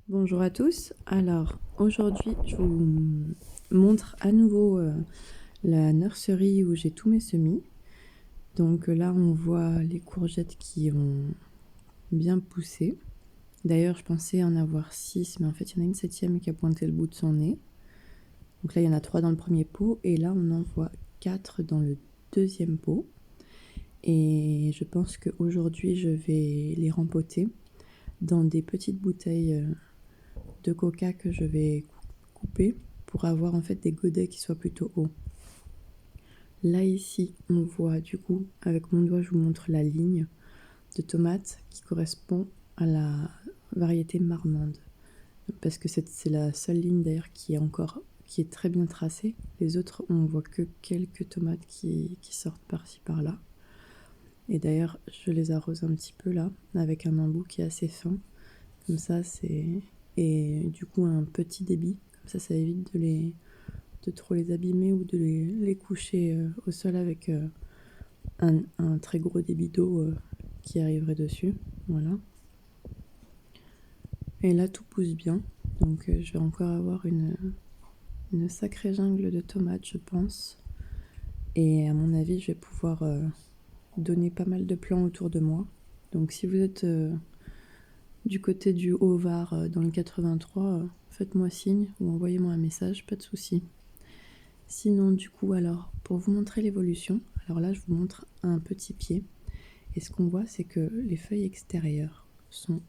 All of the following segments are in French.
Bonjour à tous. Alors, aujourd'hui, je vous montre à nouveau la nurserie où j'ai tous mes semis. Donc là, on voit les courgettes qui ont bien poussé. D'ailleurs, je pensais en avoir 6, mais en fait, il y en a une septième qui a pointé le bout de son nez. Donc là, il y en a 3 dans le premier pot, et là, on en voit 4 dans le deuxième pot. Et je pense qu'aujourd'hui, je vais les rempoter dans des petites bouteilles de coca que je vais couper pour avoir en fait des godets qui soient plutôt hauts. Là ici, on voit du coup, avec mon doigt, je vous montre la ligne de tomates qui correspond à la variété marmande. Parce que c'est la seule ligne d'ailleurs qui est très bien tracée. Les autres, on voit que quelques tomates qui sortent par-ci par-là. Et d'ailleurs, je les arrose un petit peu là, avec un embout qui est assez fin. Comme ça, c'est... Et du coup, un petit débit. Comme ça évite de trop les abîmer ou de les coucher au sol avec un très gros débit d'eau qui arriverait dessus. Voilà. Et là, tout pousse bien. Donc, je vais encore avoir une sacrée jungle de tomates, je pense. Et à mon avis, je vais pouvoir donner pas mal de plants autour de moi. Donc, si vous êtes du côté du Haut-Var dans le 83, faites-moi signe ou envoyez-moi un message, pas de souci. Sinon, du coup, alors, pour vous montrer l'évolution, alors là, je vous montre un petit pied. Et ce qu'on voit, c'est que les feuilles extérieures sont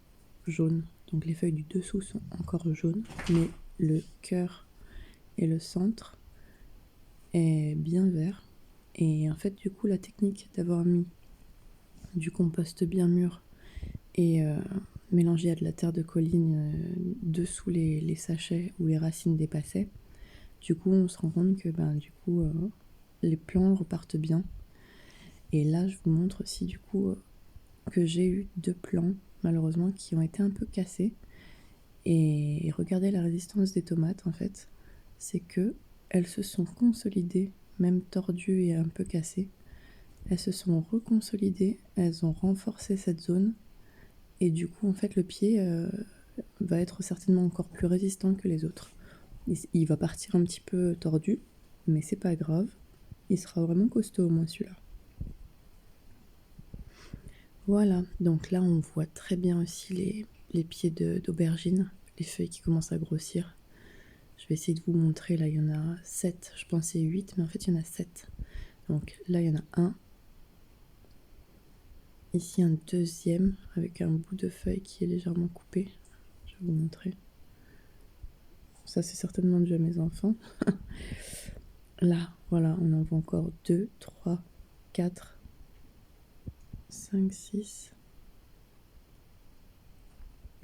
jaunes. Donc les feuilles du dessous sont encore jaunes, mais le cœur et le centre est bien vert. Et en fait, du coup, la technique d'avoir mis du compost bien mûr et mélangé à de la terre de colline dessous les sachets où les racines dépassaient, du coup, on se rend compte que les plants repartent bien. Et là, je vous montre aussi du coup que j'ai eu 2 plants malheureusement qui ont été un peu cassés. Et regardez la résistance des tomates en fait, c'est que elles se sont consolidées, même tordues et un peu cassées. Elles se sont reconsolidées, elles ont renforcé cette zone et du coup en fait le pied va être certainement encore plus résistant que les autres. Il va partir un petit peu tordu, mais c'est pas grave, il sera vraiment costaud au moins celui-là. Voilà, donc là on voit très bien aussi les pieds d'aubergine, les feuilles qui commencent à grossir. Je vais essayer de vous montrer, là il y en a 7, je pensais 8, mais en fait il y en a 7. Donc là il y en a un, ici un deuxième avec un bout de feuille qui est légèrement coupé. Je vais vous montrer. Ça c'est certainement dû à mes enfants. Là, voilà, on en voit encore 2, 3, 4, 5, 6.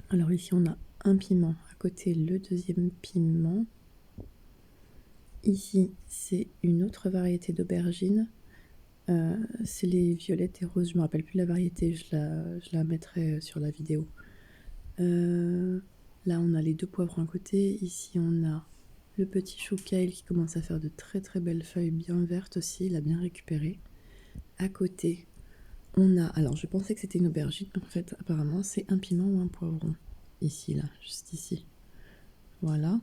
Alors ici on a un piment, à côté le deuxième piment. Ici c'est une autre variété d'aubergine. C'est les violettes et roses, je me rappelle plus la variété, je la mettrai sur la vidéo. Là on a les 2 poivrons à côté, ici on a le petit chou kale qui commence à faire de très très belles feuilles bien vertes aussi, il a bien récupéré. À côté on a, alors je pensais que c'était une aubergine, mais en fait apparemment c'est un piment ou un poivron. Ici là, juste ici. Voilà.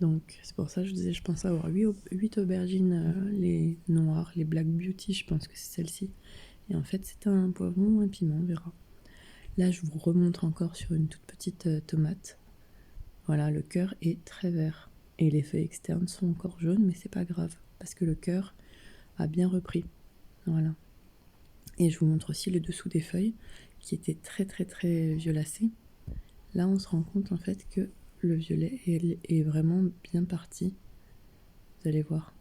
Donc c'est pour ça que je disais je pense avoir 8 aubergines, les noires, les Black Beauty, je pense que c'est celle-ci. Et en fait c'est un poivron ou un piment, on verra. Là je vous remontre encore sur une toute petite tomate. Voilà, le cœur est très vert. Et les feuilles externes sont encore jaunes, mais c'est pas grave, parce que le cœur a bien repris. Voilà. Et je vous montre aussi le dessous des feuilles, qui étaient très très très violacées. Là on se rend compte en fait que le violet est vraiment bien parti. Vous allez voir.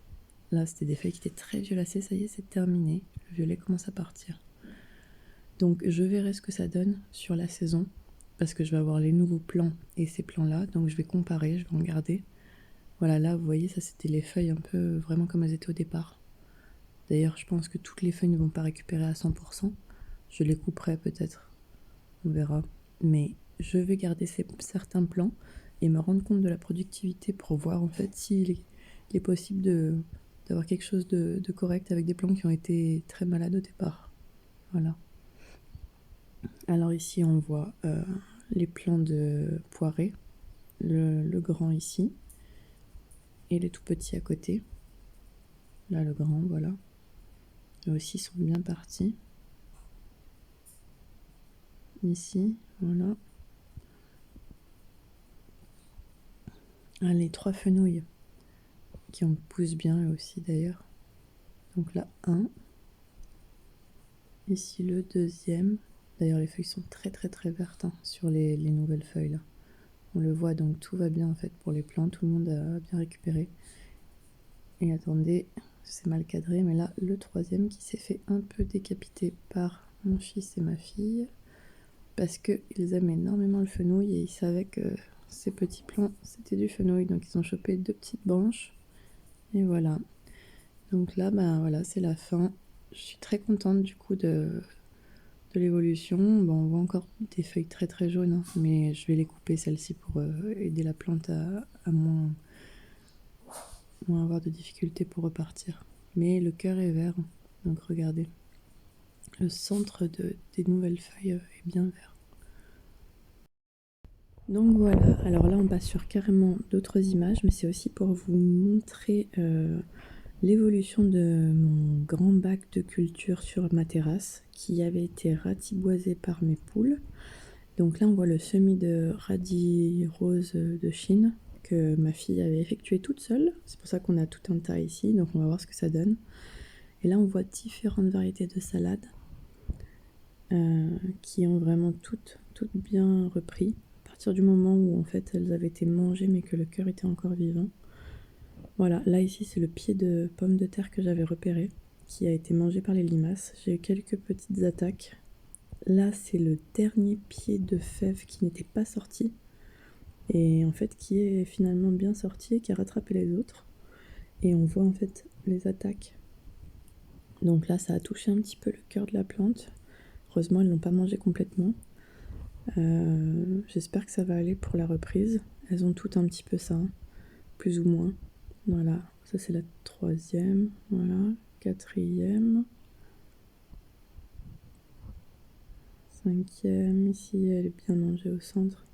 Là, c'était des feuilles qui étaient très violacées. Ça y est, c'est terminé. Le violet commence à partir. Donc, je verrai ce que ça donne sur la saison. Parce que je vais avoir les nouveaux plants et ces plants-là. Donc, je vais comparer, je vais regarder. Voilà, là, vous voyez, ça, c'était les feuilles un peu vraiment comme elles étaient au départ. D'ailleurs, je pense que toutes les feuilles ne vont pas récupérer à 100%. Je les couperai peut-être. On verra. Mais je vais garder certains plants et me rendre compte de la productivité pour voir en fait s'il est possible d'avoir quelque chose de correct avec des plants qui ont été très malades au départ. Voilà. Alors ici on voit les plants de poirées. le grand ici et les tout petits à côté. Là, le grand, voilà. Eux aussi sont bien partis. Ici, voilà. Ah, les 3 fenouils qui en poussent bien eux aussi d'ailleurs. Donc là, un. Ici, le deuxième. D'ailleurs, les feuilles sont très très très vertes hein, sur les nouvelles feuilles là. On le voit, donc tout va bien en fait pour les plantes. Tout le monde a bien récupéré. Et attendez, c'est mal cadré, mais là, le troisième qui s'est fait un peu décapiter par mon fils et ma fille. Parce qu'ils aiment énormément le fenouil et ils savaient que ces petits plants, c'était du fenouil. Donc ils ont chopé 2 petites branches. Et voilà. Donc là, ben voilà, c'est la fin. Je suis très contente du coup de l'évolution. Bon, on voit encore des feuilles très très jaunes, hein, mais je vais les couper celles-ci pour aider la plante à moins avoir de difficultés pour repartir. Mais le cœur est vert, donc regardez. Le centre des nouvelles feuilles est bien vert. Donc voilà, alors là on passe sur carrément d'autres images, mais c'est aussi pour vous montrer l'évolution de mon grand bac de culture sur ma terrasse qui avait été ratiboisé par mes poules. Donc là on voit le semis de radis rose de Chine que ma fille avait effectué toute seule. C'est pour ça qu'on a tout un tas ici, donc on va voir ce que ça donne. Et là on voit différentes variétés de salades qui ont vraiment toutes bien repris. À partir du moment où en fait elles avaient été mangées mais que le cœur était encore vivant. Voilà, là ici c'est le pied de pomme de terre que j'avais repéré, qui a été mangé par les limaces. J'ai eu quelques petites attaques. Là c'est le dernier pied de fève qui n'était pas sorti, et en fait qui est finalement bien sorti et qui a rattrapé les autres. Et on voit en fait les attaques. Donc là ça a touché un petit peu le cœur de la plante. Heureusement elles l'ont pas mangé complètement. J'espère que ça va aller pour la reprise. Elles ont toutes un petit peu ça, hein, plus ou moins. Voilà, ça c'est la troisième, voilà, quatrième, cinquième, ici elle est bien mangée au centre,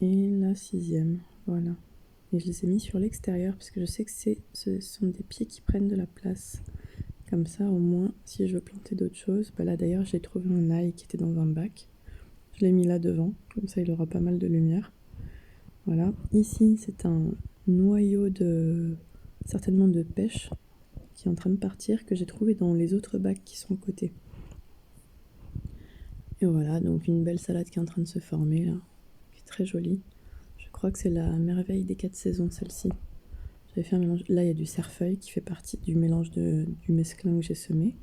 et la sixième, voilà. Et je les ai mis sur l'extérieur parce que je sais que ce sont des pieds qui prennent de la place. Comme ça, au moins, si je veux planter d'autres choses, bah là d'ailleurs j'ai trouvé un ail qui était dans un bac. Je l'ai mis là devant, comme ça il aura pas mal de lumière. Voilà, ici c'est un noyau certainement de pêche qui est en train de partir, que j'ai trouvé dans les autres bacs qui sont à côté. Et voilà, donc une belle salade qui est en train de se former là, qui est très jolie. Je crois que c'est la merveille des 4 saisons, celle-ci. J'avais fait un mélange. Là, il y a du cerfeuil qui fait partie du mélange du mesclun que j'ai semé.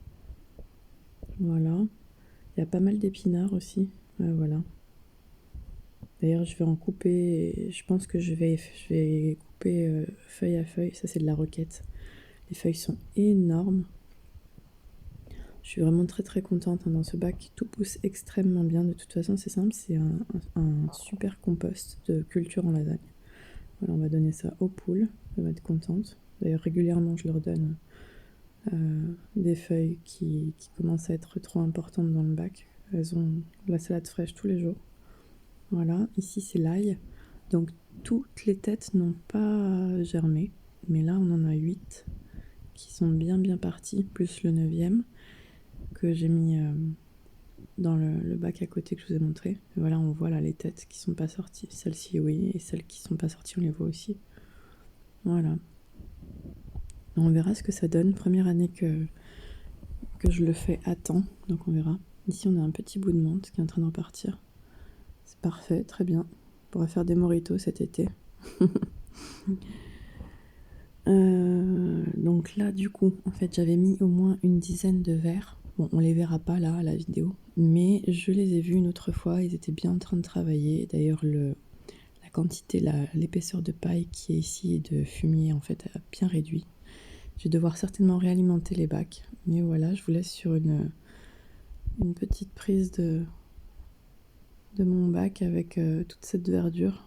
Voilà. Il y a pas mal d'épinards aussi. Voilà. D'ailleurs, je vais en couper. Je pense que je vais couper feuille à feuille. Ça, c'est de la roquette. Les feuilles sont énormes. Je suis vraiment très très contente hein, dans ce bac. Tout pousse extrêmement bien. De toute façon, c'est simple. C'est un super compost de culture en lasagne. Voilà, on va donner ça aux poules. Elles vont être contentes. D'ailleurs, régulièrement, je leur donne des feuilles qui commencent à être trop importantes dans le bac. Elles ont de la salade fraîche tous les jours. Voilà, ici c'est l'ail. Donc toutes les têtes n'ont pas germé, mais là on en a 8 qui sont bien parties, plus le 9e que j'ai mis dans le bac à côté que je vous ai montré. Et voilà, on voit là les têtes qui sont pas sorties. Celles-ci oui, et celles qui sont pas sorties on les voit aussi. Voilà. On verra ce que ça donne. Première année que je le fais à temps, donc on verra. Ici on a un petit bout de menthe qui est en train de repartir. C'est parfait, très bien. On pourra faire des mojitos cet été. Donc là du coup en fait j'avais mis au moins une dizaine de verres. Bon, on les verra pas là à la vidéo, mais je les ai vus une autre fois, ils étaient bien en train de travailler. D'ailleurs la quantité, l'épaisseur de paille qui est ici et de fumier en fait a bien réduit. Je vais devoir certainement réalimenter les bacs, mais voilà, je vous laisse sur une petite prise de mon bac avec toute cette verdure.